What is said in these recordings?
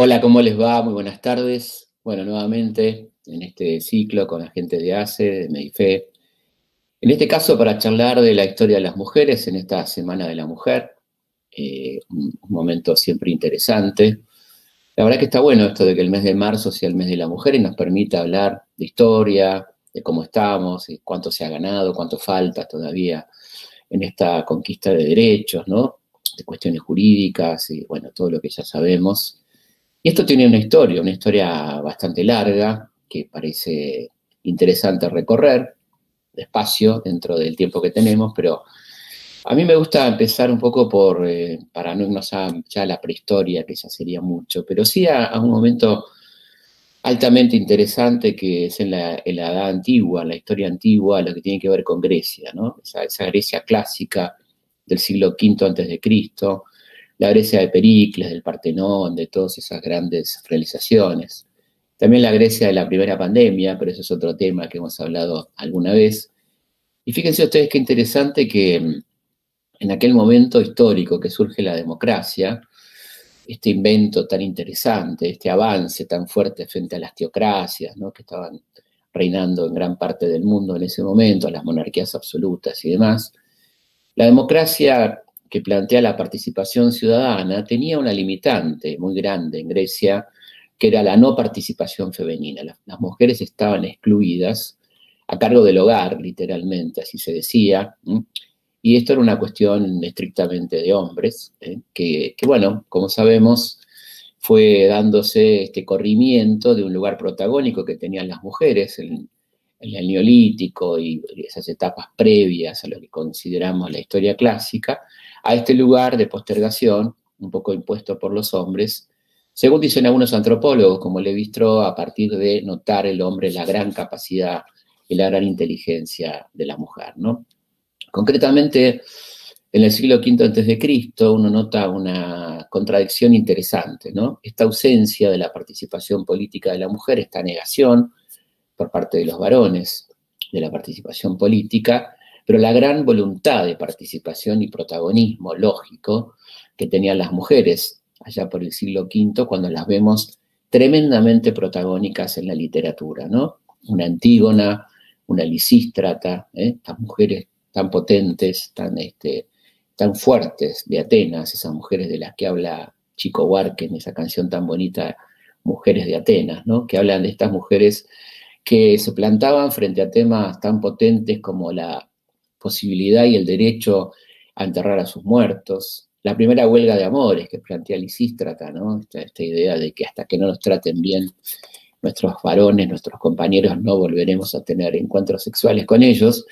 Hola, ¿cómo les va? Muy buenas tardes. Bueno, nuevamente en este ciclo con la gente de ACE, de Medife. En este caso, para charlar de la historia de las mujeres en esta Semana de la Mujer, un momento siempre interesante. La verdad que está bueno esto de que el mes de marzo sea el mes de la mujer y nos permita hablar de historia, de cómo estamos, y cuánto se ha ganado, cuánto falta todavía en esta conquista de derechos, ¿no? De cuestiones jurídicas y, bueno, todo lo que ya sabemos. Y esto tiene una historia bastante larga, que parece interesante recorrer despacio dentro del tiempo que tenemos, pero a mí me gusta empezar un poco para no irnos ya a la prehistoria, que ya sería mucho, pero sí a un momento altamente interesante que es en la Edad Antigua, en la historia antigua, lo que tiene que ver con Grecia, ¿no? Esa Grecia clásica del siglo V antes de Cristo, la Grecia de Pericles, del Partenón, de todas esas grandes realizaciones. También la Grecia de la primera pandemia, pero eso es otro tema que hemos hablado alguna vez. Y fíjense ustedes qué interesante que en aquel momento histórico que surge la democracia, este invento tan interesante, este avance tan fuerte frente a las teocracias, ¿no? Que estaban reinando en gran parte del mundo en ese momento, las monarquías absolutas y demás, la democracia que plantea la participación ciudadana tenía una limitante muy grande en Grecia, que era la no participación femenina. Las mujeres estaban excluidas a cargo del hogar, literalmente, así se decía, ¿m? Y esto era una cuestión estrictamente de hombres, bueno, como sabemos, fue dándose este corrimiento de un lugar protagónico que tenían las mujeres en el Neolítico y esas etapas previas a lo que consideramos la historia clásica, a este lugar de postergación, un poco impuesto por los hombres, según dicen algunos antropólogos, como Levi-Strauss, a partir de notar el hombre la gran capacidad y la gran inteligencia de la mujer, ¿no? Concretamente, en el siglo V antes de Cristo uno nota una contradicción interesante, ¿no? Esta ausencia de la participación política de la mujer, esta negación por parte de los varones de la participación política, pero la gran voluntad de participación y protagonismo lógico que tenían las mujeres allá por el siglo V, cuando las vemos tremendamente protagónicas en la literatura, ¿no? Una Antígona, una Lisístrata, estas mujeres tan potentes, tan fuertes de Atenas, esas mujeres de las que habla Chico Buarque en esa canción tan bonita, Mujeres de Atenas, ¿no? Que hablan de estas mujeres que se plantaban frente a temas tan potentes como la posibilidad y el derecho a enterrar a sus muertos, la primera huelga de amores que plantea Lisístrata, ¿no? Esta idea de que hasta que no nos traten bien nuestros varones, nuestros compañeros, no volveremos a tener encuentros sexuales con ellos.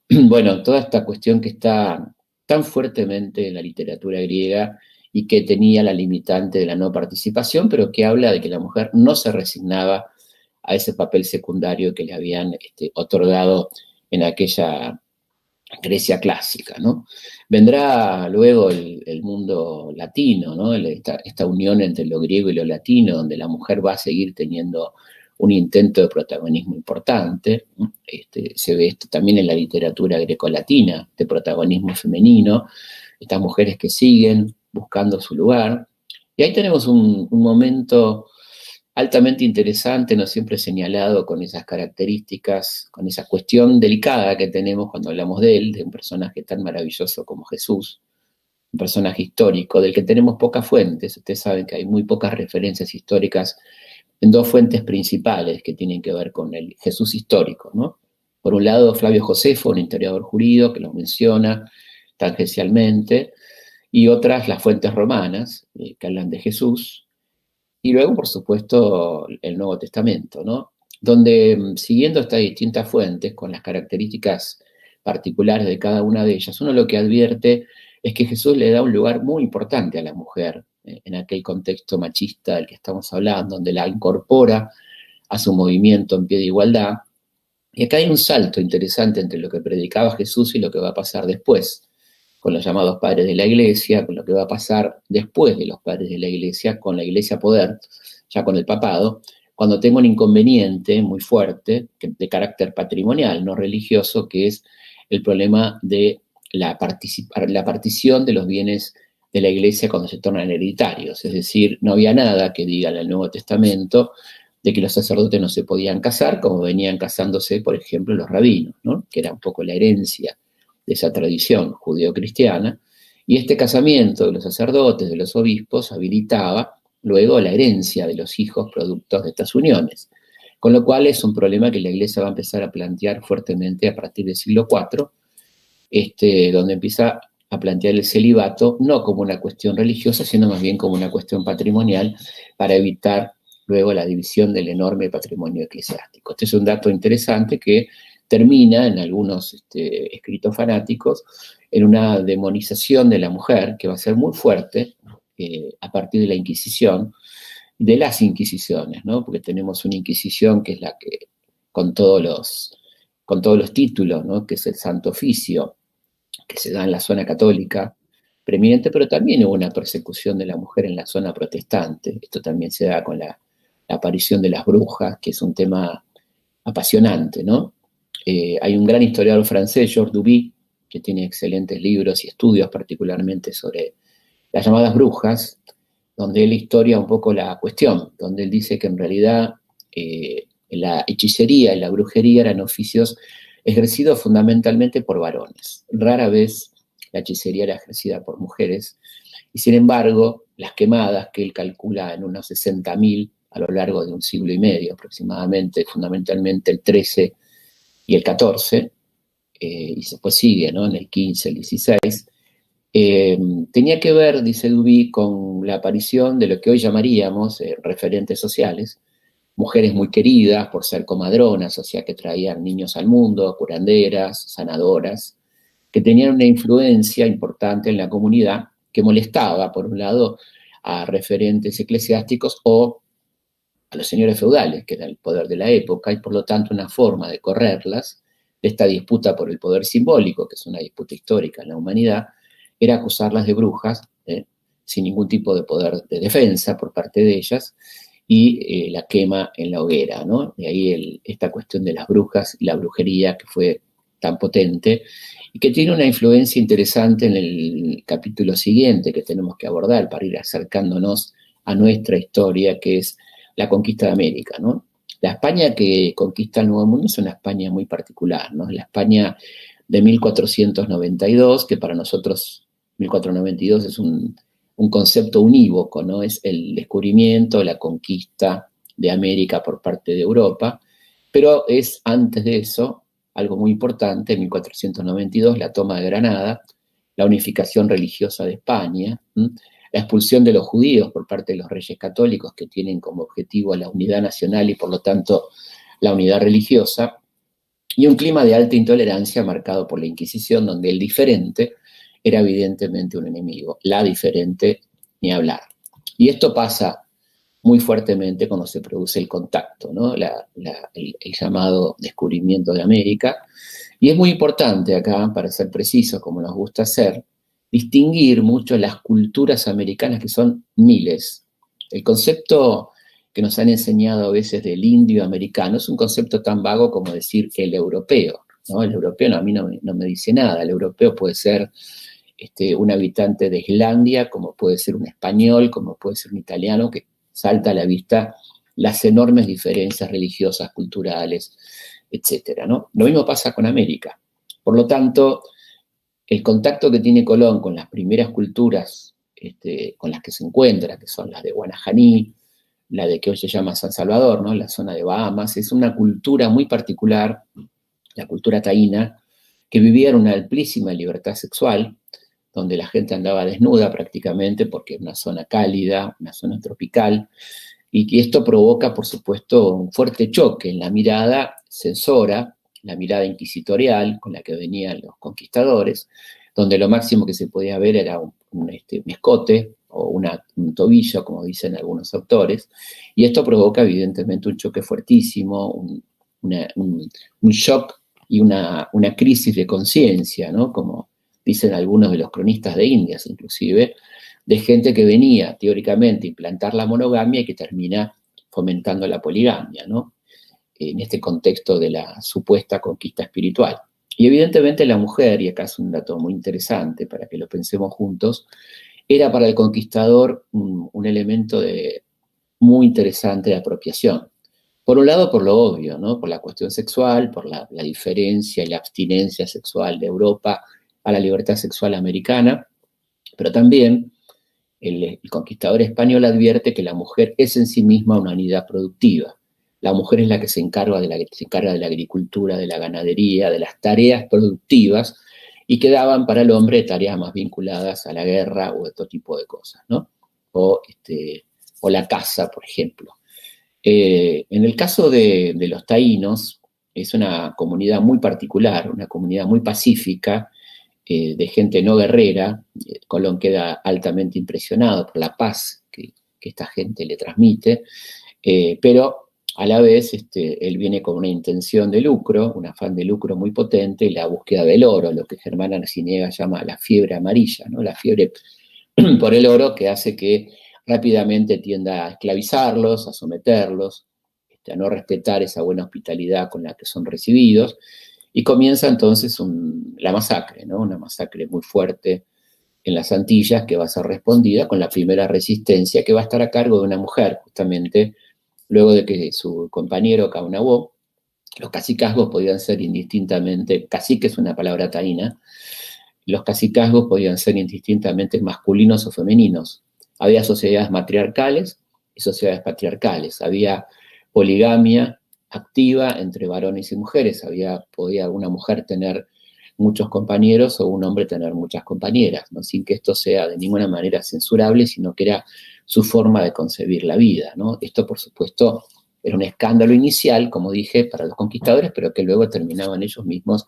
Bueno, toda esta cuestión que está tan fuertemente en la literatura griega y que tenía la limitante de la no participación, pero que habla de que la mujer no se resignaba a ese papel secundario que le habían otorgado en aquella Grecia clásica, ¿no? Vendrá luego el mundo latino, ¿no? Esta unión entre lo griego y lo latino, donde la mujer va a seguir teniendo un intento de protagonismo importante. Se ve esto también en la literatura grecolatina, de protagonismo femenino, estas mujeres que siguen buscando su lugar. Y ahí tenemos un momento altamente interesante, no siempre señalado con esas características, con esa cuestión delicada que tenemos cuando hablamos de él, de un personaje tan maravilloso como Jesús, un personaje histórico del que tenemos pocas fuentes. Ustedes saben que hay muy pocas referencias históricas en dos fuentes principales que tienen que ver con el Jesús histórico, ¿no? Por un lado, Flavio Josefo, un historiador judío que lo menciona tangencialmente, y otras las fuentes romanas que hablan de Jesús, y luego, por supuesto, el Nuevo Testamento, ¿no? Donde, siguiendo estas distintas fuentes, con las características particulares de cada una de ellas, uno lo que advierte es que Jesús le da un lugar muy importante a la mujer, en aquel contexto machista del que estamos hablando, donde la incorpora a su movimiento en pie de igualdad. Y acá hay un salto interesante entre lo que predicaba Jesús y lo que va a pasar después, con los llamados padres de la iglesia, con lo que va a pasar después de los padres de la iglesia, con la iglesia poder, ya con el papado, cuando tenga un inconveniente muy fuerte de carácter patrimonial, no religioso, que es el problema de la partición de los bienes de la Iglesia cuando se tornan hereditarios. Es decir, no había nada que diga en el Nuevo Testamento de que los sacerdotes no se podían casar, como venían casándose, por ejemplo, los rabinos, ¿no? Que era un poco la herencia de esa tradición judeo-cristiana. Y este casamiento de los sacerdotes, de los obispos, habilitaba luego la herencia de los hijos productos de estas uniones. Con lo cual es un problema que la Iglesia va a empezar a plantear fuertemente a partir del siglo IV, donde empieza a plantear el celibato no como una cuestión religiosa, sino más bien como una cuestión patrimonial para evitar luego la división del enorme patrimonio eclesiástico. Este es un dato interesante que termina en algunos escritos fanáticos en una demonización de la mujer que va a ser muy fuerte a partir de la Inquisición, de las Inquisiciones, ¿no? Porque tenemos una Inquisición que es la que, con todos los títulos, ¿no? Que es el Santo Oficio, que se da en la zona católica preeminente, pero también hubo una persecución de la mujer en la zona protestante. Esto también se da con la aparición de las brujas, que es un tema apasionante, ¿no? Hay un gran historiador francés, Georges Duby, que tiene excelentes libros y estudios particularmente sobre las llamadas brujas, donde él historia un poco la cuestión, donde él dice que en realidad la hechicería y la brujería eran oficios ejercidos fundamentalmente por varones. Rara vez la hechicería era ejercida por mujeres, y sin embargo, las quemadas, que él calcula en unos 60.000 a lo largo de un siglo y medio aproximadamente, fundamentalmente el 13 y el 14, y después sigue, ¿no? En el 15, el 16, tenía que ver, dice Duby, con la aparición de lo que hoy llamaríamos referentes sociales, mujeres muy queridas por ser comadronas, o sea, que traían niños al mundo, curanderas, sanadoras, que tenían una influencia importante en la comunidad que molestaba, por un lado, a referentes eclesiásticos o a los señores feudales, que era el poder de la época, y por lo tanto una forma de correrlas de esta disputa por el poder simbólico, que es una disputa histórica en la humanidad, era acusarlas de brujas, sin ningún tipo de poder de defensa por parte de ellas, y la quema en la hoguera, ¿no? De ahí esta cuestión de las brujas y la brujería que fue tan potente y que tiene una influencia interesante en el capítulo siguiente que tenemos que abordar para ir acercándonos a nuestra historia, que es la conquista de América, ¿no? La España que conquista el Nuevo Mundo es una España muy particular, ¿no? La España de 1492, que para nosotros 1492 es un concepto unívoco, ¿no? Es el descubrimiento, la conquista de América por parte de Europa, pero es antes de eso algo muy importante, en 1492, la toma de Granada, la unificación religiosa de España, la expulsión de los judíos por parte de los reyes católicos que tienen como objetivo la unidad nacional y por lo tanto la unidad religiosa, y un clima de alta intolerancia marcado por la Inquisición, donde el diferente era evidentemente un enemigo, la diferente ni hablar. Y esto pasa muy fuertemente cuando se produce el contacto, ¿no? El llamado descubrimiento de América. Y es muy importante acá, para ser precisos, como nos gusta hacer, distinguir mucho las culturas americanas, que son miles. El concepto que nos han enseñado a veces del indio americano es un concepto tan vago como decir el europeo, ¿no? El europeo a mí no me dice nada. El europeo puede ser un habitante de Islandia, como puede ser un español, como puede ser un italiano, que salta a la vista las enormes diferencias religiosas, culturales, etcétera, ¿no? Lo mismo pasa con América. Por lo tanto, el contacto que tiene Colón con las primeras culturas con las que se encuentra, que son las de Guanajaní, la de que hoy se llama San Salvador, ¿no? La zona de Bahamas, es una cultura muy particular, la cultura taína, que vivía en una amplísima libertad sexual, donde la gente andaba desnuda prácticamente porque es una zona cálida, una zona tropical, y que esto provoca, por supuesto, un fuerte choque en la mirada censora, la mirada inquisitorial con la que venían los conquistadores, donde lo máximo que se podía ver era un escote o un tobillo, como dicen algunos autores, y esto provoca evidentemente un choque fuertísimo, un shock y una crisis de conciencia, ¿no? Como dicen algunos de los cronistas de Indias, inclusive, de gente que venía teóricamente a implantar la monogamia y que termina fomentando la poligamia, ¿no? En este contexto de la supuesta conquista espiritual. Y evidentemente la mujer, y acá es un dato muy interesante para que lo pensemos juntos, era para el conquistador un elemento muy interesante de apropiación. Por un lado, por lo obvio, ¿no? Por la cuestión sexual, por la diferencia y la abstinencia sexual de Europa a la libertad sexual americana, pero también el conquistador español advierte que la mujer es en sí misma una unidad productiva. La mujer es la que se encarga de la agricultura, de la ganadería, de las tareas productivas, y quedaban para el hombre tareas más vinculadas a la guerra o otro tipo de cosas, ¿no? O la caza, por ejemplo. En el caso de los taínos, es una comunidad muy particular, una comunidad muy pacífica, de gente no guerrera. Colón queda altamente impresionado por la paz que esta gente le transmite, pero a la vez él viene con una intención de lucro, un afán de lucro muy potente, y la búsqueda del oro, lo que Germán Arciniega llama la fiebre amarilla, ¿no? La fiebre por el oro, que hace que rápidamente tienda a esclavizarlos, a someterlos, a no respetar esa buena hospitalidad con la que son recibidos, y comienza entonces la masacre, ¿no? Una masacre muy fuerte en las Antillas, que va a ser respondida con la primera resistencia, que va a estar a cargo de una mujer, justamente luego de que su compañero Caunabó. Los cacicazgos podían ser indistintamente, cacique es una palabra taína, los cacicazgos podían ser indistintamente masculinos o femeninos. Había sociedades matriarcales y sociedades patriarcales. Había poligamia activa entre varones y mujeres. Podía una mujer tener muchos compañeros o un hombre tener muchas compañeras, ¿no? Sin que esto sea de ninguna manera censurable, sino que era su forma de concebir la vida, ¿no? Esto, por supuesto, era un escándalo inicial, como dije, para los conquistadores, pero que luego terminaban ellos mismos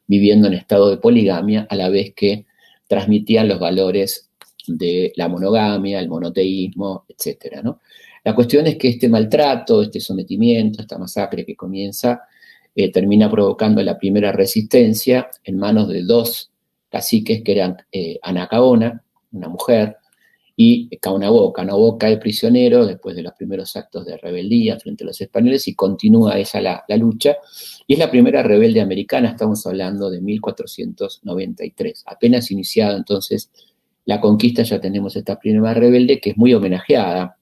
viviendo en estado de poligamia, a la vez que transmitían los valores de la monogamia, el monoteísmo, etcétera, ¿no? La cuestión es que este maltrato, este sometimiento, esta masacre que comienza, termina provocando la primera resistencia en manos de dos caciques que eran Anacaona, una mujer, y Caunabó. Caunabó cae prisionero después de los primeros actos de rebeldía frente a los españoles y continúa esa la lucha. Y es la primera rebelde americana, estamos hablando de 1493. Apenas iniciada entonces la conquista, ya tenemos esta primera rebelde que es muy homenajeada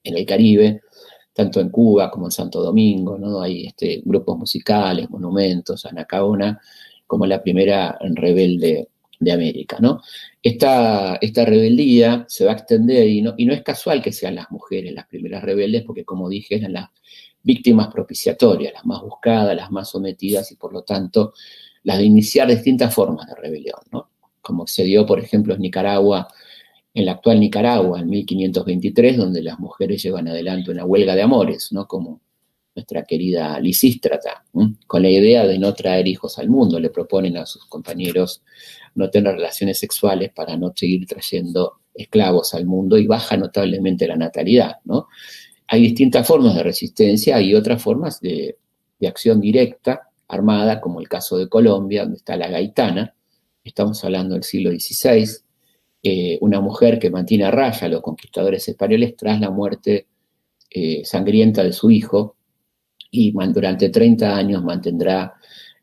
en el Caribe, tanto en Cuba como en Santo Domingo, ¿no? Hay grupos musicales, monumentos, Anacaona, como la primera rebelde de América, ¿no? Esta rebeldía se va a extender y no es casual que sean las mujeres las primeras rebeldes, porque como dije, eran las víctimas propiciatorias, las más buscadas, las más sometidas y por lo tanto las de iniciar distintas formas de rebelión, ¿no? Como se dio, por ejemplo, en Nicaragua, en la actual Nicaragua, en 1523, donde las mujeres llevan adelante una huelga de amores, ¿no? Como nuestra querida Lisístrata, con la idea de no traer hijos al mundo. Le proponen a sus compañeros no tener relaciones sexuales para no seguir trayendo esclavos al mundo, y baja notablemente la natalidad, ¿no? Hay distintas formas de resistencia, hay otras formas de acción directa, armada, como el caso de Colombia, donde está la gaitana. Estamos hablando del siglo XVI, una mujer que mantiene a raya a los conquistadores españoles tras la muerte sangrienta de su hijo, y durante 30 años mantendrá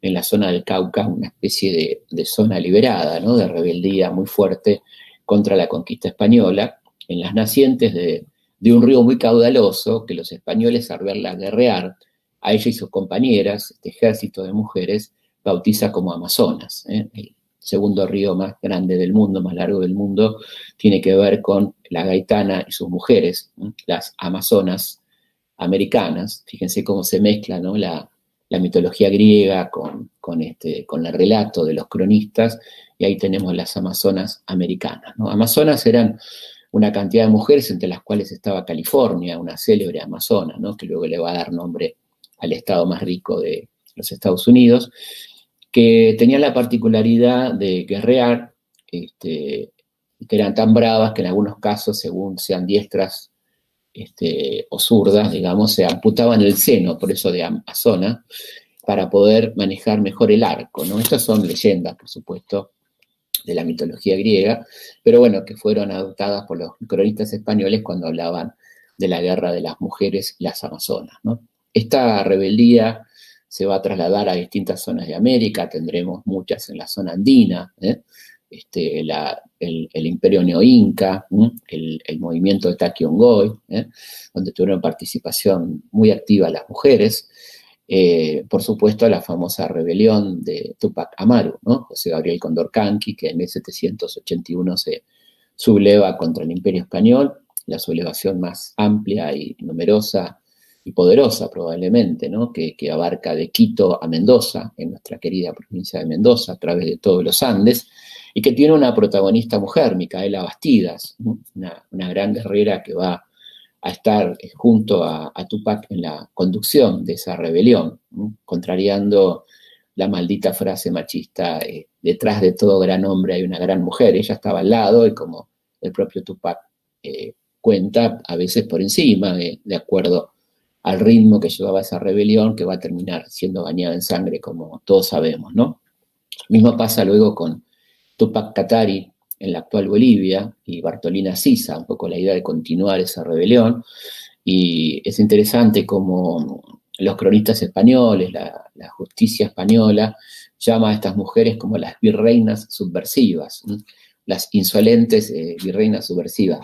en la zona del Cauca una especie de zona liberada, ¿no? De rebeldía muy fuerte contra la conquista española, en las nacientes de un río muy caudaloso que los españoles, al verla guerrear, a ella y sus compañeras, este ejército de mujeres, bautiza como Amazonas. El segundo río más grande del mundo, más largo del mundo, tiene que ver con la gaitana y sus mujeres, las amazonas americanas. Fíjense cómo se mezcla, ¿no? La mitología griega con el relato de los cronistas, y ahí tenemos las amazonas americanas, ¿no? Amazonas eran una cantidad de mujeres, entre las cuales estaba California, una célebre amazona, ¿no? Que luego le va a dar nombre al estado más rico de los Estados Unidos, que tenían la particularidad de guerrear, que eran tan bravas que en algunos casos, según sean diestras o zurdas, digamos, se amputaban el seno, por eso de amazona, para poder manejar mejor el arco, ¿no? Estas son leyendas, por supuesto, de la mitología griega, pero bueno, que fueron adoptadas por los cronistas españoles cuando hablaban de la guerra de las mujeres y las amazonas, ¿no? Esta rebeldía se va a trasladar a distintas zonas de América, tendremos muchas en la zona andina, el imperio neoinca, el movimiento de Taquiongoy, donde tuvieron participación muy activa las mujeres. Por supuesto, la famosa rebelión de Túpac Amaru, ¿no? José Gabriel Condorcanqui, que en 1781 se subleva contra el Imperio Español, la sublevación más amplia y numerosa y poderosa probablemente, ¿no? que abarca de Quito a Mendoza, en nuestra querida provincia de Mendoza, a través de todos los Andes, y que tiene una protagonista mujer, Micaela Bastidas, ¿no? una gran guerrera que va a estar junto a Túpac en la conducción de esa rebelión, ¿no? Contrariando la maldita frase machista, detrás de todo gran hombre hay una gran mujer. Ella estaba al lado y, como el propio Túpac cuenta, a veces por encima, de acuerdo al ritmo que llevaba esa rebelión, que va a terminar siendo bañada en sangre, como todos sabemos, ¿no? Lo mismo pasa luego con Túpac Katari en la actual Bolivia, y Bartolina Sisa, un poco la idea de continuar esa rebelión. Y es interesante cómo los cronistas españoles, la justicia española, llama a estas mujeres como las virreinas subversivas, ¿no? Las insolentes virreinas subversivas,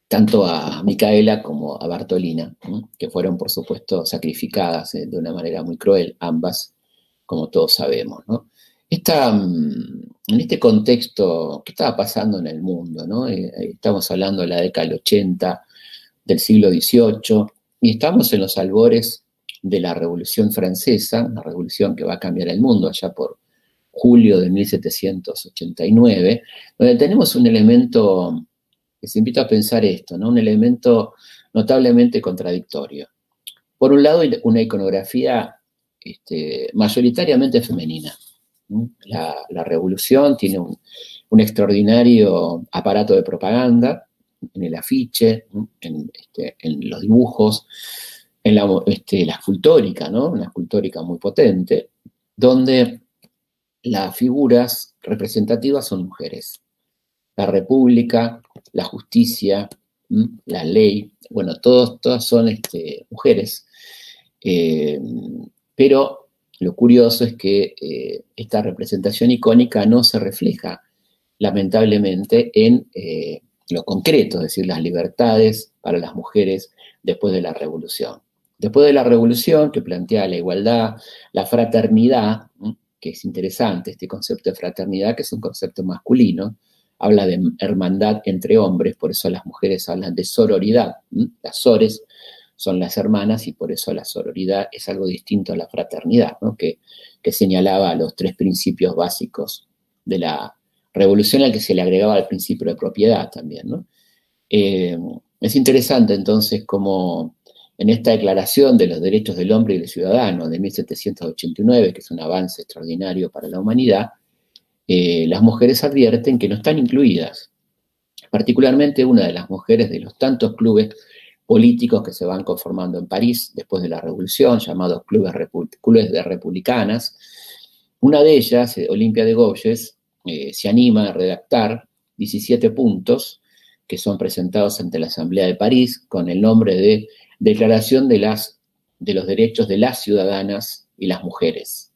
tanto a Micaela como a Bartolina, ¿no? Que fueron, por supuesto, sacrificadas de una manera muy cruel, ambas, como todos sabemos, ¿no? En este contexto, ¿qué estaba pasando en el mundo, ¿no? Estamos hablando de la década del 80, del siglo XVIII, y estamos en los albores de la Revolución Francesa, una revolución que va a cambiar el mundo allá por julio de 1789, donde tenemos un elemento que se invita a pensar esto, ¿no? Un elemento notablemente contradictorio. Por un lado, una iconografía mayoritariamente femenina. La revolución tiene un extraordinario aparato de propaganda en el afiche, en los dibujos, en la escultórica, ¿no? Una escultórica muy potente, donde las figuras representativas son mujeres. La república, la justicia, la ley, bueno, todas son mujeres. Pero lo curioso es que esta representación icónica no se refleja, lamentablemente, en lo concreto, es decir, las libertades para las mujeres después de la revolución. Después de la revolución, que plantea la igualdad, la fraternidad, que es interesante este concepto de fraternidad, que es un concepto masculino, habla de hermandad entre hombres, por eso las mujeres hablan de sororidad. Las sores son las hermanas, y por eso la sororidad es algo distinto a la fraternidad, ¿no? que señalaba los tres principios básicos de la revolución, al que se le agregaba el principio de propiedad también, ¿no? Es interesante entonces cómo en esta Declaración de los Derechos del Hombre y del Ciudadano de 1789, que es un avance extraordinario para la humanidad, las mujeres advierten que no están incluidas. Particularmente una de las mujeres de los tantos clubes políticos que se van conformando en París después de la Revolución, llamados clubes de republicanas. Una de ellas, Olimpia de Gouges, se anima a redactar 17 puntos que son presentados ante la Asamblea de París con el nombre de Declaración de los Derechos de las Ciudadanas y las Mujeres,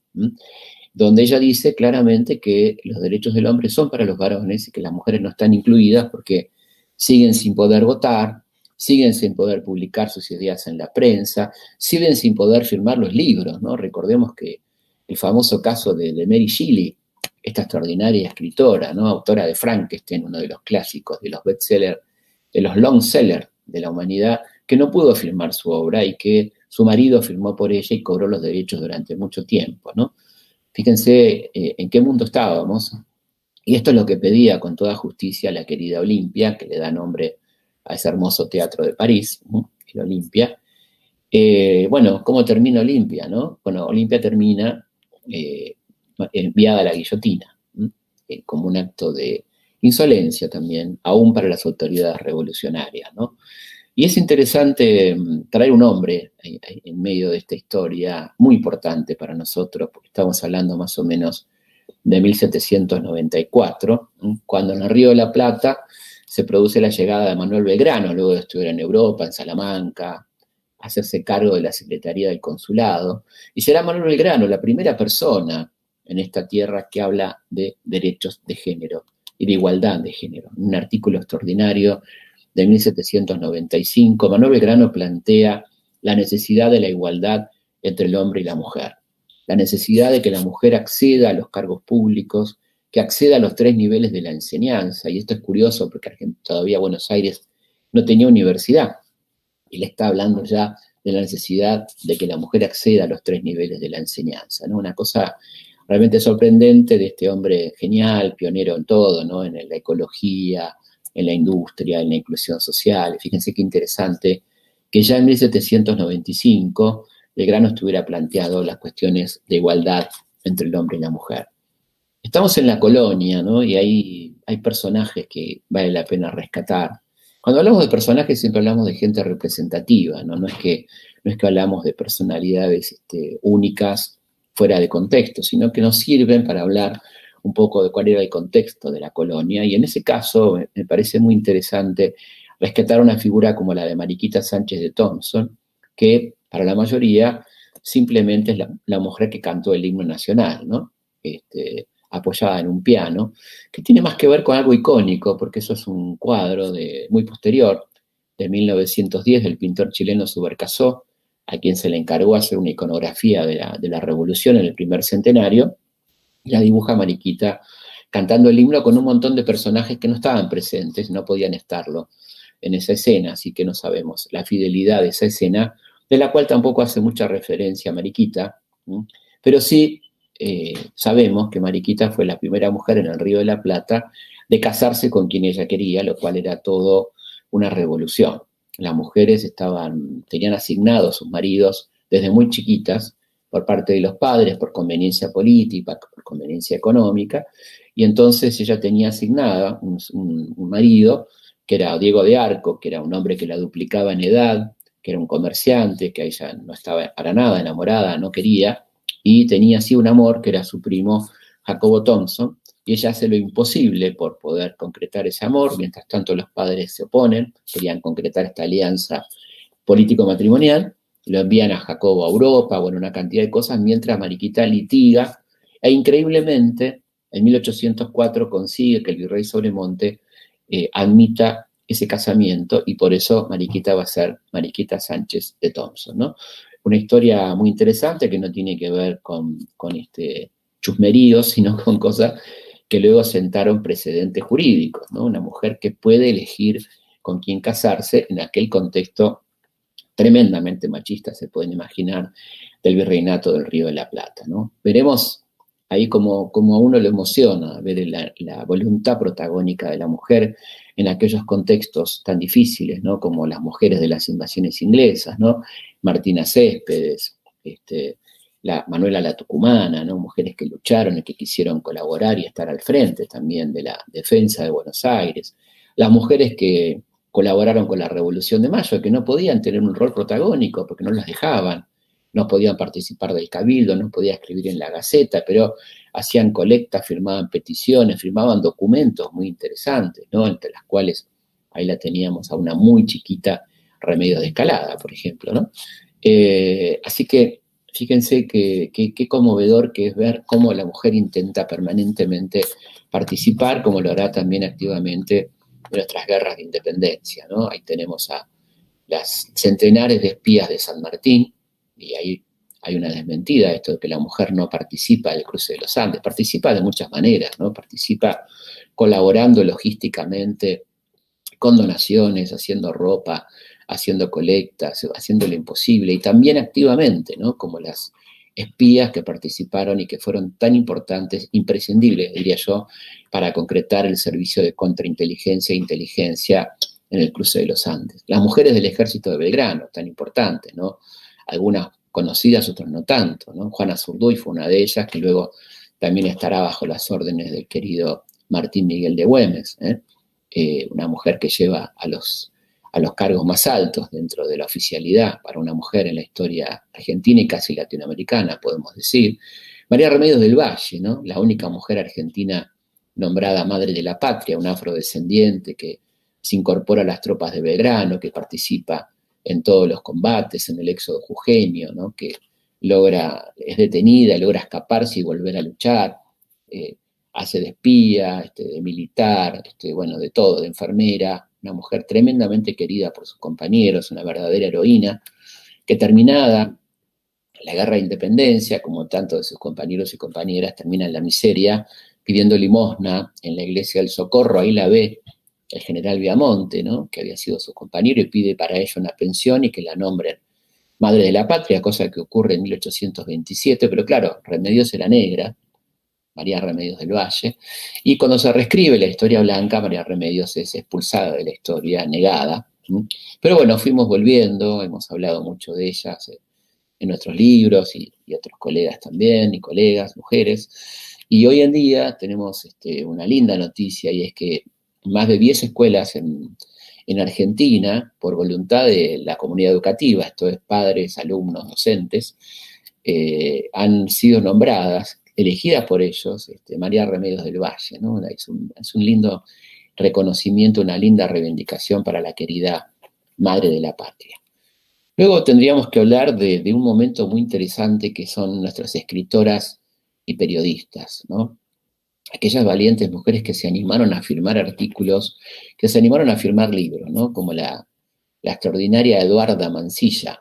donde ella dice claramente que los derechos del hombre son para los varones y que las mujeres no están incluidas porque siguen sin poder votar, siguen sin poder publicar sus ideas en la prensa, siguen sin poder firmar los libros, ¿no? Recordemos que el famoso caso de Mary Shelley, esta extraordinaria escritora, ¿no? Autora de Frankenstein, uno de los clásicos, de los bestsellers, de los long sellers de la humanidad, que no pudo firmar su obra y que su marido firmó por ella y cobró los derechos durante mucho tiempo, ¿no? Fíjense en qué mundo estábamos. Y esto es lo que pedía con toda justicia la querida Olimpia, que le da nombre a ese hermoso teatro de París, el Olimpia. Bueno, ¿cómo termina Olimpia, no? Bueno, Olimpia termina enviada a la guillotina, como un acto de insolencia también, aún para las autoridades revolucionarias, ¿no? Y es interesante traer un hombre en medio de esta historia muy importante para nosotros, porque estamos hablando más o menos de 1794, cuando en el Río de la Plata se produce la llegada de Manuel Belgrano, luego de estudiar en Europa, en Salamanca, hacerse cargo de la Secretaría del Consulado, y será Manuel Belgrano la primera persona en esta tierra que habla de derechos de género y de igualdad de género. Un artículo extraordinario de 1795, Manuel Belgrano plantea la necesidad de la igualdad entre el hombre y la mujer, la necesidad de que la mujer acceda a los cargos públicos, que acceda a los 3 niveles de la enseñanza, y esto es curioso porque todavía Buenos Aires no tenía universidad, y le está hablando ya de la necesidad de que la mujer acceda a los 3 niveles de la enseñanza, ¿no? Una cosa realmente sorprendente de este hombre genial, pionero en todo, ¿no? En la ecología, en la industria, en la inclusión social. Fíjense qué interesante que ya en 1795 Belgrano estuviera planteado las cuestiones de igualdad entre el hombre y la mujer. Estamos en la colonia, ¿no? Y hay personajes que vale la pena rescatar. Cuando hablamos de personajes siempre hablamos de gente representativa, ¿no? No es que hablamos de personalidades únicas fuera de contexto, sino que nos sirven para hablar un poco de cuál era el contexto de la colonia. Y en ese caso me parece muy interesante rescatar una figura como la de Mariquita Sánchez de Thompson, que para la mayoría simplemente es la mujer que cantó el himno nacional, ¿no? Apoyada en un piano, que tiene más que ver con algo icónico, porque eso es un cuadro muy posterior, de 1910, del pintor chileno Subercaseaux, a quien se le encargó hacer una iconografía de la Revolución en el primer centenario, y la dibuja Mariquita cantando el himno con un montón de personajes que no estaban presentes, no podían estarlo en esa escena, así que no sabemos la fidelidad de esa escena, de la cual tampoco hace mucha referencia Mariquita, pero sí sabemos que Mariquita fue la primera mujer en el Río de la Plata de casarse con quien ella quería, lo cual era todo una revolución. Las mujeres tenían asignados sus maridos desde muy chiquitas por parte de los padres, por conveniencia política, por conveniencia económica, y entonces ella tenía asignada un marido que era Diego de Arco, que era un hombre que la duplicaba en edad, que era un comerciante, que ella no estaba para nada enamorada, no quería, y tenía así un amor que era su primo Jacobo Thompson, y ella hace lo imposible por poder concretar ese amor, mientras tanto los padres se oponen, querían concretar esta alianza político-matrimonial, lo envían a Jacobo a Europa, bueno, una cantidad de cosas, mientras Mariquita litiga, e increíblemente, en 1804 consigue que el virrey Sobremonte admita ese casamiento, y por eso Mariquita va a ser Mariquita Sánchez de Thompson, ¿no? Una historia muy interesante que no tiene que ver con chusmeríos, sino con cosas que luego sentaron precedentes jurídicos, ¿no? Una mujer que puede elegir con quién casarse en aquel contexto tremendamente machista, se pueden imaginar, del virreinato del Río de la Plata, ¿no? Veremos ahí como a uno le emociona ver la voluntad protagónica de la mujer en aquellos contextos tan difíciles, ¿no? Como las mujeres de las invasiones inglesas, ¿no? Martina Céspedes, Manuela la Tucumana, ¿no? Mujeres que lucharon y que quisieron colaborar y estar al frente también de la defensa de Buenos Aires. Las mujeres que colaboraron con la Revolución de Mayo, que no podían tener un rol protagónico porque no las dejaban, no podían participar del cabildo, no podían escribir en la Gaceta, pero hacían colectas, firmaban peticiones, firmaban documentos muy interesantes, ¿no? Entre las cuales ahí la teníamos a una muy chiquita Remedios de Escalada, por ejemplo, ¿no? Así que fíjense qué conmovedor que es ver cómo la mujer intenta permanentemente participar, como lo hará también activamente en nuestras guerras de independencia, ¿no? Ahí tenemos a las centenares de espías de San Martín, y ahí hay una desmentida, esto de que la mujer no participa del cruce de los Andes, participa de muchas maneras, ¿no? Participa colaborando logísticamente con donaciones, haciendo ropa, haciendo colectas, haciendo lo imposible, y también activamente, ¿no? Como las espías que participaron y que fueron tan importantes, imprescindibles, diría yo, para concretar el servicio de contrainteligencia e inteligencia en el cruce de los Andes. Las mujeres del ejército de Belgrano, tan importantes, ¿no? Algunas conocidas, otras no tanto, ¿no? Juana Zurduy fue una de ellas, que luego también estará bajo las órdenes del querido Martín Miguel de Güemes, una mujer que lleva a los cargos más altos dentro de la oficialidad para una mujer en la historia argentina y casi latinoamericana, podemos decir. María Remedios del Valle, ¿no? La única mujer argentina nombrada Madre de la Patria, una afrodescendiente que se incorpora a las tropas de Belgrano, que participa en todos los combates, en el éxodo jujeño, ¿no? Que es detenida, logra escaparse y volver a luchar, hace de espía, de militar, bueno, de todo, de enfermera, una mujer tremendamente querida por sus compañeros, una verdadera heroína, que terminada la guerra de independencia, como tantos de sus compañeros y compañeras, termina en la miseria, pidiendo limosna en la iglesia del Socorro. Ahí la ve el general Viamonte, ¿no?, que había sido su compañero, y pide para ella una pensión y que la nombren Madre de la Patria, cosa que ocurre en 1827, pero claro, Remedios era negra, María Remedios del Valle, y cuando se reescribe la historia blanca, María Remedios es expulsada de la historia, negada. Pero bueno, fuimos volviendo, hemos hablado mucho de ellas en nuestros libros, y otros colegas también, y colegas, mujeres, y hoy en día tenemos una linda noticia, y es que más de 10 escuelas en Argentina, por voluntad de la comunidad educativa, esto es padres, alumnos, docentes, han sido nombradas, elegidas por ellos, María Remedios del Valle, ¿no? Es un lindo reconocimiento, una linda reivindicación para la querida Madre de la Patria. Luego tendríamos que hablar de un momento muy interesante que son nuestras escritoras y periodistas, ¿no? Aquellas valientes mujeres que se animaron a firmar artículos, que se animaron a firmar libros, ¿no? Como la extraordinaria Eduarda Mansilla,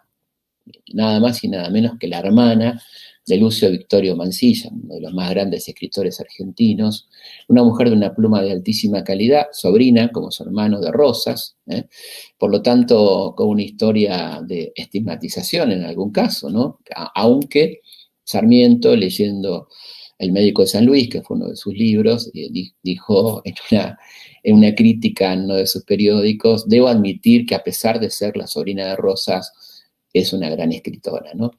nada más y nada menos que la hermana de Lucio Victorio Mansilla, uno de los más grandes escritores argentinos, una mujer de una pluma de altísima calidad, sobrina, como su hermano, de Rosas, por lo tanto, con una historia de estigmatización en algún caso, ¿no? Aunque Sarmiento, leyendo El médico de San Luis, que fue uno de sus libros, dijo en una crítica en uno de sus periódicos: debo admitir que a pesar de ser la sobrina de Rosas, es una gran escritora, ¿no?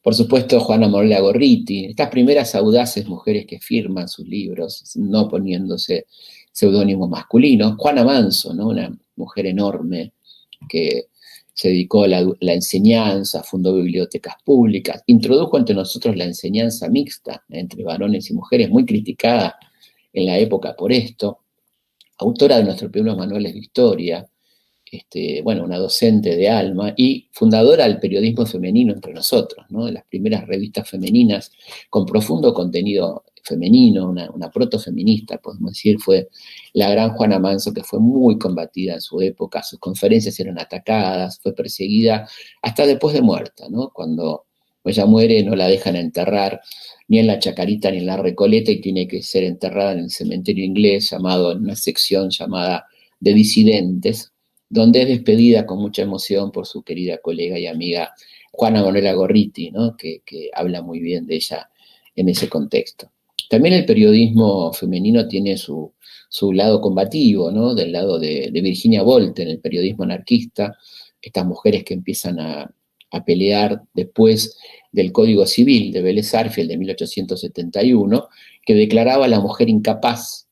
Por supuesto, Juana Morela Gorriti, estas primeras audaces mujeres que firman sus libros, no poniéndose seudónimos masculinos. Juana Manso, ¿no?, una mujer enorme que se dedicó a la enseñanza, fundó bibliotecas públicas, introdujo entre nosotros la enseñanza mixta entre varones y mujeres, muy criticada en la época por esto, autora de nuestros primeros manuales de historia, bueno, una docente de alma y fundadora del periodismo femenino entre nosotros, ¿no?, de las primeras revistas femeninas con profundo contenido femenino, una protofeminista, podemos decir, fue la gran Juana Manso, que fue muy combatida en su época, sus conferencias eran atacadas, fue perseguida hasta después de muerta, ¿no? Cuando ella muere no la dejan enterrar ni en la Chacarita ni en la Recoleta, y tiene que ser enterrada en el cementerio inglés, en una sección llamada de disidentes, donde es despedida con mucha emoción por su querida colega y amiga Juana Morela Gorriti, ¿no?, que habla muy bien de ella en ese contexto. También el periodismo femenino tiene su lado combativo, ¿no?, del lado de Virginia Woolf en el periodismo anarquista, estas mujeres que empiezan a pelear después del Código Civil de Vélez Sarsfield de 1871, que declaraba a la mujer incapaz,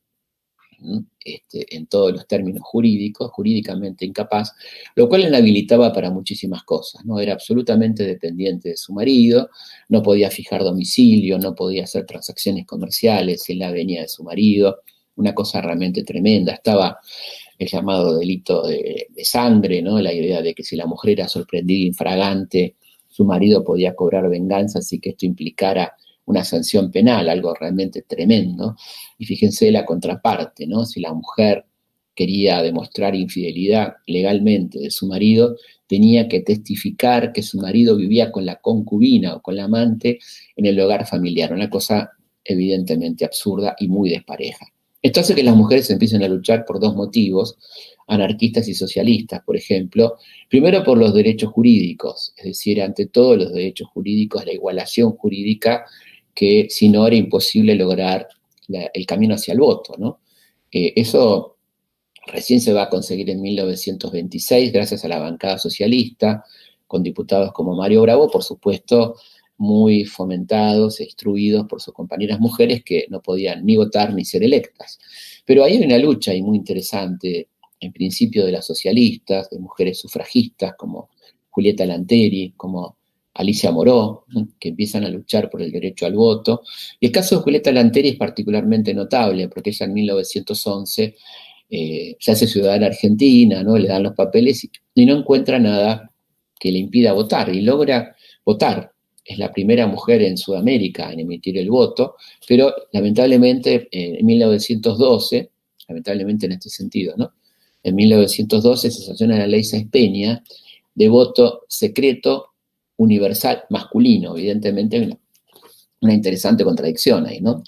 en todos los términos jurídicos, jurídicamente incapaz, lo cual la inhabilitaba para muchísimas cosas, ¿no? Era absolutamente dependiente de su marido, no podía fijar domicilio, no podía hacer transacciones comerciales en la venia de su marido, una cosa realmente tremenda. Estaba el llamado delito de sangre, ¿no?, la idea de que si la mujer era sorprendida infragante, su marido podía cobrar venganza, así que esto implicara una sanción penal, algo realmente tremendo. Y fíjense la contraparte, ¿no? Si la mujer quería demostrar infidelidad legalmente de su marido, tenía que testificar que su marido vivía con la concubina o con la amante en el hogar familiar, una cosa evidentemente absurda y muy despareja. Esto hace que las mujeres empiecen a luchar por dos motivos, anarquistas y socialistas, por ejemplo. Primero, por los derechos jurídicos, es decir, ante todo los derechos jurídicos, la igualación jurídica, que si no era imposible lograr el camino hacia el voto, ¿no? Eso recién se va a conseguir en 1926 gracias a la bancada socialista, con diputados como Mario Bravo, por supuesto, muy fomentados e instruidos por sus compañeras mujeres que no podían ni votar ni ser electas. Pero ahí hay una lucha y muy interesante, en principio de las socialistas, de mujeres sufragistas como Julieta Lanteri, como Alicia Moró, que empiezan a luchar por el derecho al voto. Y el caso de Julieta Lanteri es particularmente notable, porque ella en 1911 se hace ciudadana argentina, ¿no?, le dan los papeles y no encuentra nada que le impida votar, y logra votar. Es la primera mujer en Sudamérica en emitir el voto, pero lamentablemente en 1912, lamentablemente en este sentido, ¿no? En 1912 se sanciona la ley Sáenz Peña de voto secreto universal masculino. Evidentemente una interesante contradicción ahí, ¿no?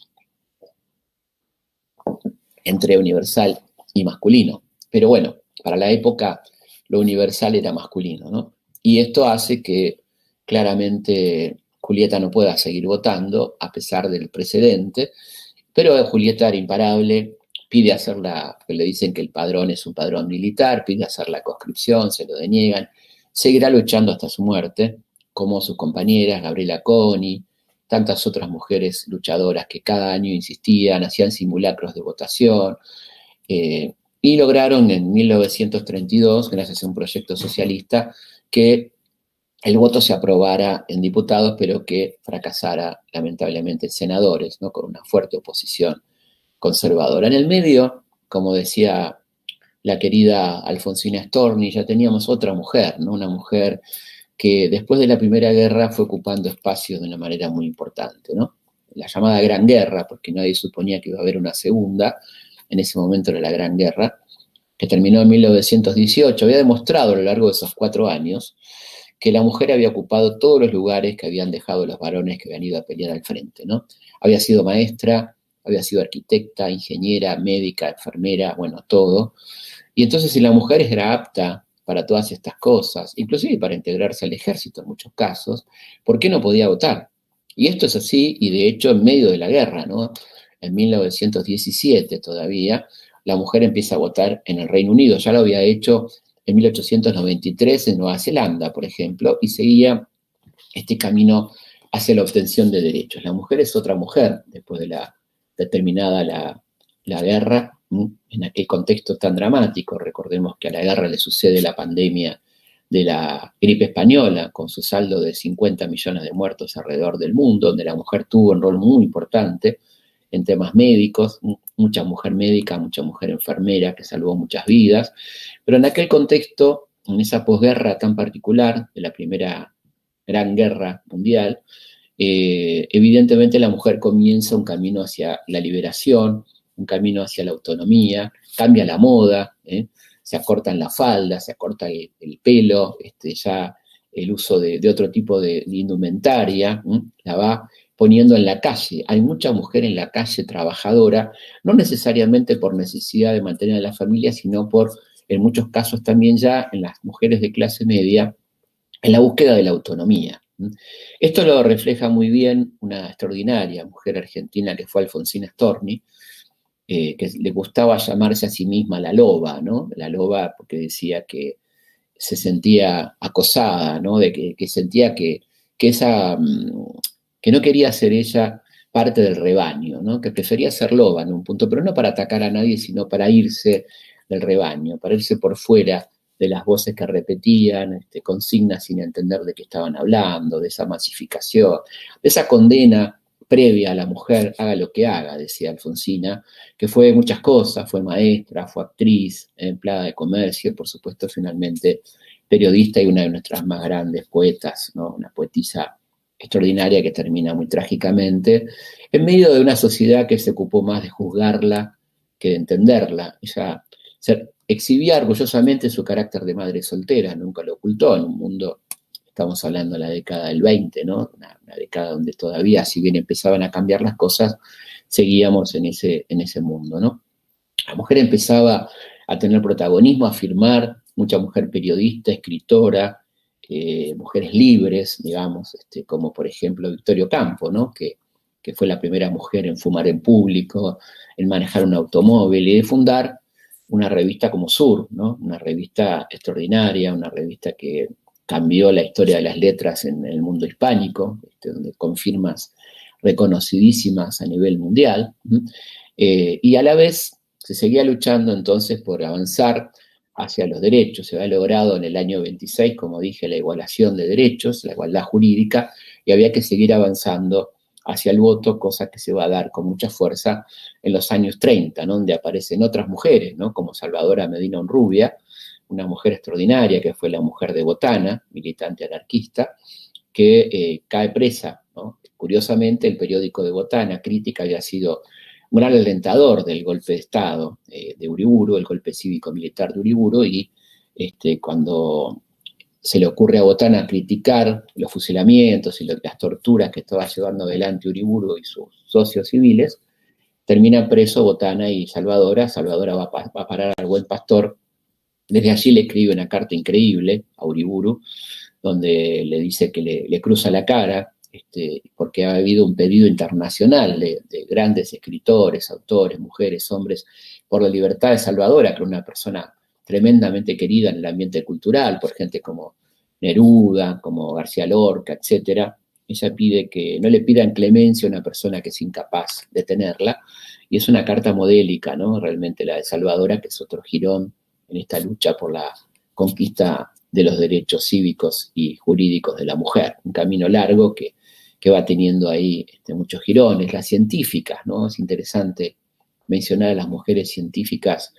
Entre universal y masculino. Pero bueno, para la época lo universal era masculino, ¿no? Y esto hace que claramente Julieta no pueda seguir votando a pesar del precedente, pero Julieta era imparable, pide hacer porque le dicen que el padrón es un padrón militar, pide hacer la conscripción, se lo deniegan, seguirá luchando hasta su muerte, como sus compañeras, Gabriela Coni, tantas otras mujeres luchadoras que cada año insistían, hacían simulacros de votación, y lograron en 1932, gracias a un proyecto socialista, que el voto se aprobara en diputados, pero que fracasara lamentablemente en senadores, ¿no? Con una fuerte oposición conservadora. En el medio, como decía la querida Alfonsina Storni, ya teníamos otra mujer, ¿no? Una mujer que después de la Primera Guerra fue ocupando espacios de una manera muy importante, ¿no? La llamada Gran Guerra, porque nadie suponía que iba a haber una segunda, en ese momento era la Gran Guerra, que terminó en 1918, había demostrado a lo largo de esos 4 años que la mujer había ocupado todos los lugares que habían dejado los varones que habían ido a pelear al frente, ¿no? Había sido maestra, había sido arquitecta, ingeniera, médica, enfermera, bueno, todo. Y entonces si la mujer era apta para todas estas cosas, inclusive para integrarse al ejército en muchos casos, ¿por qué no podía votar? Y esto es así, y de hecho en medio de la guerra, ¿no? En 1917 todavía, la mujer empieza a votar en el Reino Unido, ya lo había hecho en 1893 en Nueva Zelanda, por ejemplo, y seguía este camino hacia la obtención de derechos. La mujer es otra mujer después de terminada la guerra, en aquel contexto tan dramático. Recordemos que a la guerra le sucede la pandemia de la gripe española, con su saldo de 50 millones de muertos alrededor del mundo, donde la mujer tuvo un rol muy importante en temas médicos, mucha mujer médica, mucha mujer enfermera que salvó muchas vidas, pero en aquel contexto, en esa posguerra tan particular de la primera gran guerra mundial, evidentemente la mujer comienza un camino hacia la liberación, un camino hacia la autonomía, cambia la moda, se acortan las faldas, se acorta el pelo, ya el uso de otro tipo de indumentaria, la va poniendo en la calle. Hay mucha mujer en la calle trabajadora, no necesariamente por necesidad de mantener a la familia, sino por, en muchos casos también ya en las mujeres de clase media, en la búsqueda de la autonomía. Esto lo refleja muy bien una extraordinaria mujer argentina que fue Alfonsina Storni, que le gustaba llamarse a sí misma la loba, ¿no? La loba porque decía que se sentía acosada, ¿no? Que sentía que no quería ser ella parte del rebaño, ¿no? Que prefería ser loba en un punto, pero no para atacar a nadie, sino para irse del rebaño, para irse por fuera de las voces que repetían, consignas sin entender de qué estaban hablando, de esa masificación, de esa condena previa a la mujer, haga lo que haga, decía Alfonsina, que fue muchas cosas, fue maestra, fue actriz, empleada de comercio, por supuesto, finalmente periodista y una de nuestras más grandes poetas, ¿no? Una poetisa extraordinaria que termina muy trágicamente, en medio de una sociedad que se ocupó más de juzgarla que de entenderla. Ella exhibía orgullosamente su carácter de madre soltera, nunca lo ocultó en un mundo, estamos hablando de la década del 20, ¿no? Una década donde todavía, si bien empezaban a cambiar las cosas, seguíamos en ese mundo, ¿no? La mujer empezaba a tener protagonismo, a afirmar, mucha mujer periodista, escritora, mujeres libres, digamos, como por ejemplo Victoria Ocampo, ¿no? Que fue la primera mujer en fumar en público, en manejar un automóvil y de fundar una revista como Sur, ¿no? Una revista extraordinaria, una revista que cambió la historia de las letras en el mundo hispánico, donde con firmas reconocidísimas a nivel mundial, y a la vez se seguía luchando entonces por avanzar hacia los derechos. Se había logrado en el año 26, como dije, la igualación de derechos, la igualdad jurídica, y había que seguir avanzando hacia el voto, cosa que se va a dar con mucha fuerza en los años 30, ¿no? Donde aparecen otras mujeres, ¿no? Como Salvadora Medina Honrubia, una mujer extraordinaria que fue la mujer de Botana, militante anarquista, que cae presa, ¿no? Curiosamente, el periódico de Botana, Crítica, había sido un gran alentador del golpe de Estado de Uriburu, el golpe cívico-militar de Uriburu, y cuando se le ocurre a Botana criticar los fusilamientos y las torturas que estaba llevando adelante Uriburu y sus socios civiles, termina preso Botana y Salvadora. Salvadora va a parar al Buen Pastor. Desde allí le escribe una carta increíble a Uriburu, donde le dice que le cruza la cara, porque ha habido un pedido internacional de grandes escritores, autores, mujeres, hombres, por la libertad de Salvadora, que era una persona tremendamente querida en el ambiente cultural, por gente como Neruda, como García Lorca, etc. Ella pide que no le pidan clemencia a una persona que es incapaz de tenerla, y es una carta modélica, ¿no? Realmente la de Salvadora, que es otro jirón en esta lucha por la conquista de los derechos cívicos y jurídicos de la mujer. Un camino largo que va teniendo ahí muchos girones. Las científicas, ¿no? Es interesante mencionar a las mujeres científicas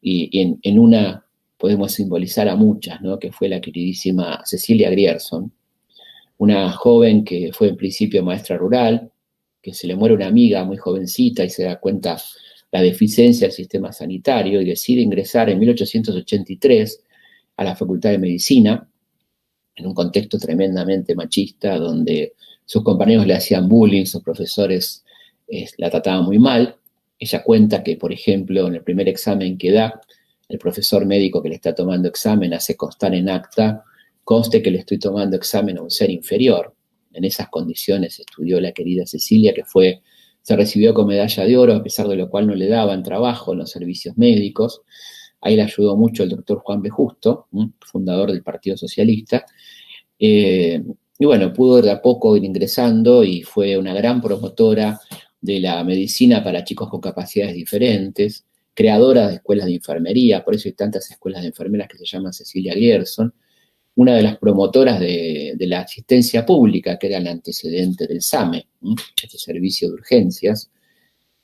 y en una podemos simbolizar a muchas, ¿no? Que fue la queridísima Cecilia Grierson, una joven que fue en principio maestra rural, que se le muere una amiga muy jovencita y se da cuenta la deficiencia del sistema sanitario y decide ingresar en 1883 a la Facultad de Medicina, en un contexto tremendamente machista, donde sus compañeros le hacían bullying, sus profesores la trataban muy mal. Ella cuenta que, por ejemplo, en el primer examen que da, el profesor médico que le está tomando examen hace constar en acta: conste que le estoy tomando examen a un ser inferior. En esas condiciones estudió la querida Cecilia, que se recibió con medalla de oro, a pesar de lo cual no le daban trabajo en los servicios médicos. Ahí le ayudó mucho el doctor Juan B. Justo, fundador del Partido Socialista. Y bueno, pudo de a poco ir ingresando y fue una gran promotora de la medicina para chicos con capacidades diferentes, creadora de escuelas de enfermería. Por eso hay tantas escuelas de enfermeras que se llaman Cecilia Grierson. Una de las promotoras de la asistencia pública, que era el antecedente del SAME, este servicio de urgencias.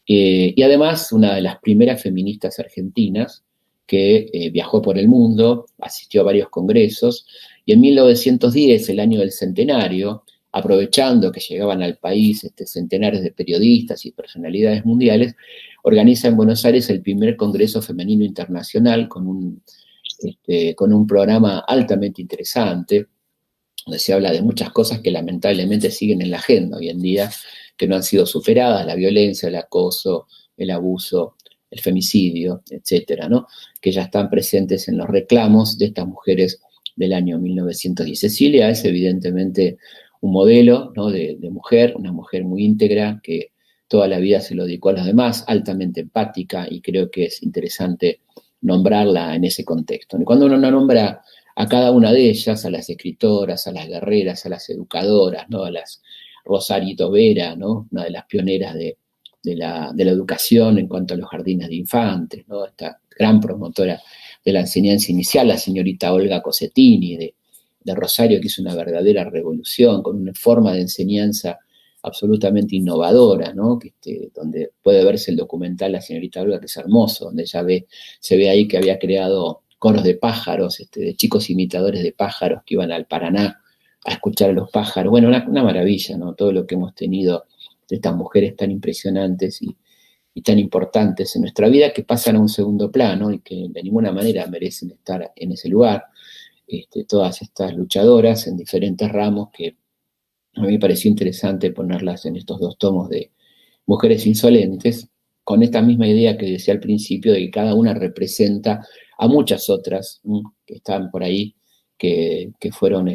Y además, una de las primeras feministas argentinas que viajó por el mundo, asistió a varios congresos, y en 1910, el año del centenario, aprovechando que llegaban al país centenares de periodistas y personalidades mundiales, organiza en Buenos Aires el primer Congreso Femenino Internacional con un programa altamente interesante, donde se habla de muchas cosas que lamentablemente siguen en la agenda hoy en día, que no han sido superadas: la violencia, el acoso, el abuso, el femicidio, etcétera, ¿no? Que ya están presentes en los reclamos de estas mujeres del año 1910. Cecilia es evidentemente un modelo, ¿no? de mujer, una mujer muy íntegra, que toda la vida se lo dedicó a los demás, altamente empática, y creo que es interesante nombrarla en ese contexto. Y cuando uno nombra a cada una de ellas, a las escritoras, a las guerreras, a las educadoras, ¿no? A las Rosarito Vera, ¿no? Una de las pioneras de la educación en cuanto a los jardines de infantes, ¿no? Esta gran promotora de la enseñanza inicial, la señorita Olga Cosetini, de Rosario, que hizo una verdadera revolución, con una forma de enseñanza absolutamente innovadora, ¿no? Donde puede verse el documental La señorita Olga, que es hermoso, donde se ve ahí que había creado coros de pájaros, de chicos imitadores de pájaros que iban al Paraná a escuchar a los pájaros. Bueno, una maravilla, ¿no? Todo lo que hemos tenido de estas mujeres tan impresionantes y tan importantes en nuestra vida, que pasan a un segundo plano y que de ninguna manera merecen estar en ese lugar. Todas estas luchadoras en diferentes ramos, que a mí me pareció interesante ponerlas en estos dos tomos de Mujeres Insolentes, con esta misma idea que decía al principio, de que cada una representa a muchas otras que están por ahí, que fueron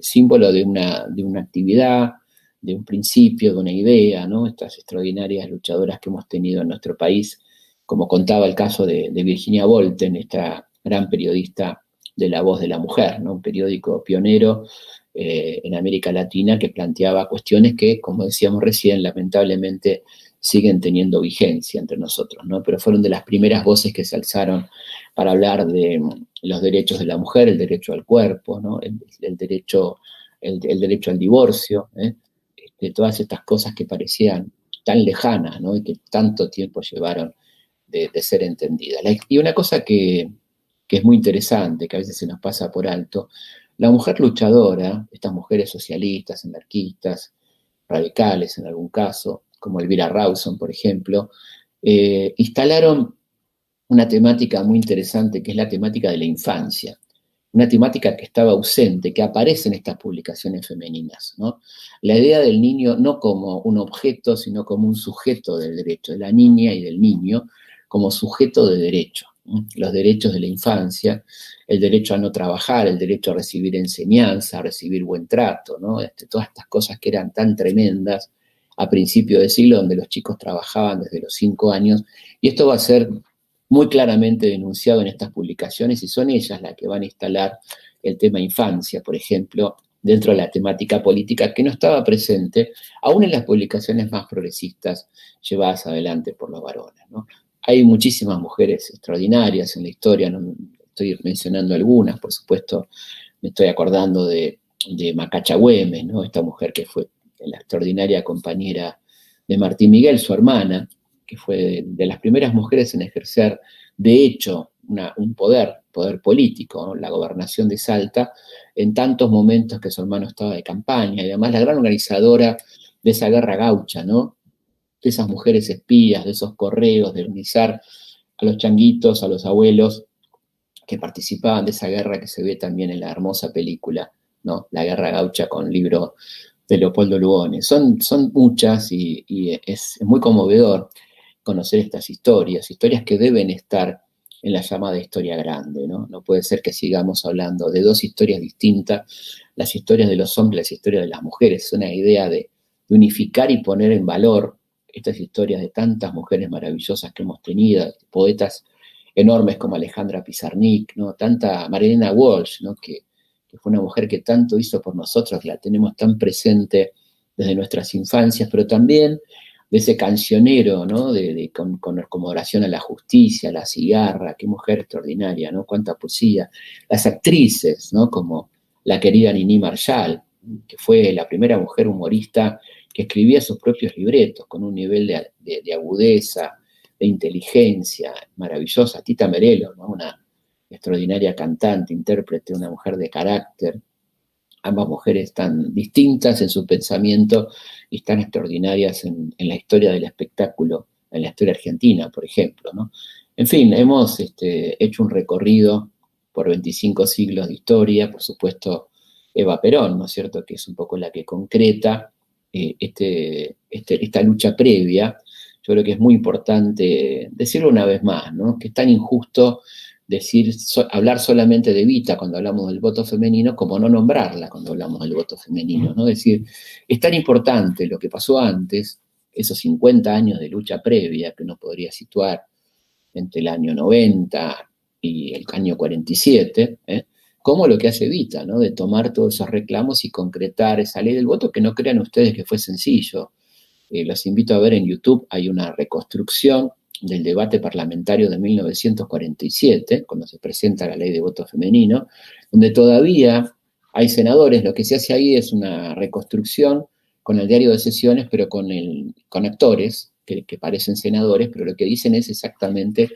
símbolo de una actividad, de un principio, de una idea, ¿no? Estas extraordinarias luchadoras que hemos tenido en nuestro país, como contaba el caso de Virginia Volten, esta gran periodista de La Voz de la Mujer, ¿no? Un periódico pionero en América Latina, que planteaba cuestiones que, como decíamos recién, lamentablemente siguen teniendo vigencia entre nosotros, ¿no? Pero fueron de las primeras voces que se alzaron para hablar de los derechos de la mujer, el derecho al cuerpo, ¿no? el derecho al divorcio, todas estas cosas que parecían tan lejanas, ¿no? Y que tanto tiempo llevaron de ser entendidas. Y una cosa que es muy interesante, que a veces se nos pasa por alto: La mujer luchadora, estas mujeres socialistas, anarquistas, radicales en algún caso, como Elvira Rawson, por ejemplo, instalaron una temática muy interesante que es la temática de la infancia, una temática que estaba ausente, que aparece en estas publicaciones femeninas, ¿no? La idea del niño no como un objeto, sino como un sujeto del derecho, de la niña y del niño como sujeto de derecho, ¿no? Los derechos de la infancia, el derecho a no trabajar, el derecho a recibir enseñanza, a recibir buen trato, ¿no? Todas estas cosas que eran tan tremendas a principio de siglo, donde los chicos trabajaban desde los 5 años, y esto va a ser muy claramente denunciado en estas publicaciones y son ellas las que van a instalar el tema infancia, por ejemplo, dentro de la temática política que no estaba presente, aún en las publicaciones más progresistas llevadas adelante por los varones, ¿no? Hay muchísimas mujeres extraordinarias en la historia, no estoy mencionando algunas, por supuesto, me estoy acordando de Macacha Güemes, ¿no? Esta mujer que fue la extraordinaria compañera de Martín Miguel, su hermana, que fue de las primeras mujeres en ejercer, de hecho, un poder político, ¿no? La gobernación de Salta, en tantos momentos que su hermano estaba de campaña, y además la gran organizadora de esa guerra gaucha, ¿no? De esas mujeres espías, de esos correos, de organizar a los changuitos, a los abuelos que participaban de esa guerra que se ve también en la hermosa película, ¿no? La Guerra Gaucha con el libro de Leopoldo Lugones. Son muchas y es muy conmovedor conocer estas historias, historias que deben estar en la llamada historia grande, ¿no? No puede ser que sigamos hablando de dos historias distintas, las historias de los hombres y las historias de las mujeres. Es una idea de unificar y poner en valor estas historias de tantas mujeres maravillosas que hemos tenido, poetas enormes como Alejandra Pizarnik, ¿no? Tanta Marilena Walsh, ¿no? Que fue una mujer que tanto hizo por nosotros, que la tenemos tan presente desde nuestras infancias, pero también de ese cancionero, ¿no? Con conmemoración a la justicia, a la cigarra, qué mujer extraordinaria, ¿no? Cuánta poesía. Las actrices, ¿no? Como la querida Nini Marshall, que fue la primera mujer humorista que escribía sus propios libretos con un nivel de agudeza, de inteligencia maravillosa. Tita Merelo, ¿no? Una extraordinaria cantante, intérprete, una mujer de carácter, ambas mujeres tan distintas en su pensamiento y tan extraordinarias en la historia del espectáculo, en la historia argentina, por ejemplo, ¿no? En fin, hemos hecho un recorrido por 25 siglos de historia, por supuesto Eva Perón, ¿no es cierto?, que es un poco la que concreta esta lucha previa. Yo creo que es muy importante decirlo una vez más, ¿no?, que es tan injusto hablar solamente de Evita cuando hablamos del voto femenino, como no nombrarla cuando hablamos del voto femenino, ¿no? Es decir, es tan importante lo que pasó antes, esos 50 años de lucha previa que uno podría situar entre el año 90 y el año 47, como lo que hace Evita, ¿no? De tomar todos esos reclamos y concretar esa ley del voto, que no crean ustedes que fue sencillo. Los invito a ver en YouTube, hay una reconstrucción del debate parlamentario de 1947, cuando se presenta la ley de voto femenino, donde todavía hay senadores. Lo que se hace ahí es una reconstrucción con el diario de sesiones, pero con actores que parecen senadores, pero lo que dicen es exactamente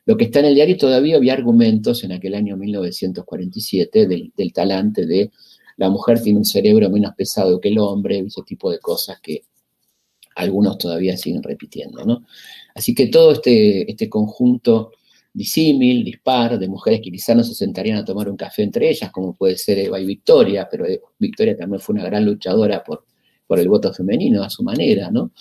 lo que está en el diario. Y todavía había argumentos en aquel año 1947 del talante de la mujer tiene un cerebro menos pesado que el hombre, ese tipo de cosas que algunos todavía siguen repitiendo, ¿no? Así que todo este conjunto disímil, dispar, de mujeres que quizás no se sentarían a tomar un café entre ellas, como puede ser Eva y Victoria, pero Victoria también fue una gran luchadora por el voto femenino a su manera, ¿no?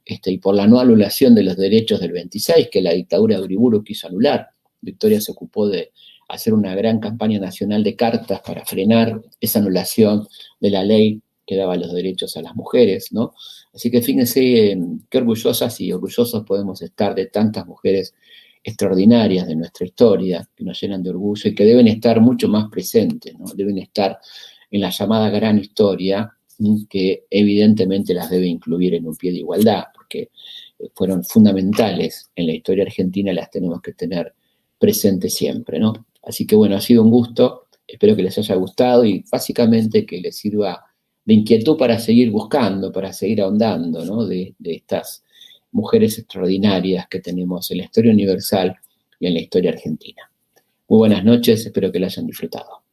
Y por la no anulación de los derechos del 26, que la dictadura de Uriburu quiso anular. Victoria se ocupó de hacer una gran campaña nacional de cartas para frenar esa anulación de la ley que daba los derechos a las mujeres, ¿no? Así que fíjense qué orgullosas y orgullosos podemos estar de tantas mujeres extraordinarias de nuestra historia, que nos llenan de orgullo y que deben estar mucho más presentes, ¿no? Deben estar en la llamada gran historia, que evidentemente las debe incluir en un pie de igualdad, porque fueron fundamentales en la historia argentina y las tenemos que tener presentes siempre, ¿no? Así que bueno, ha sido un gusto, espero que les haya gustado y básicamente que les sirva de inquietud para seguir buscando, para seguir ahondando, ¿no? de estas mujeres extraordinarias que tenemos en la historia universal y en la historia argentina. Muy buenas noches, espero que la hayan disfrutado.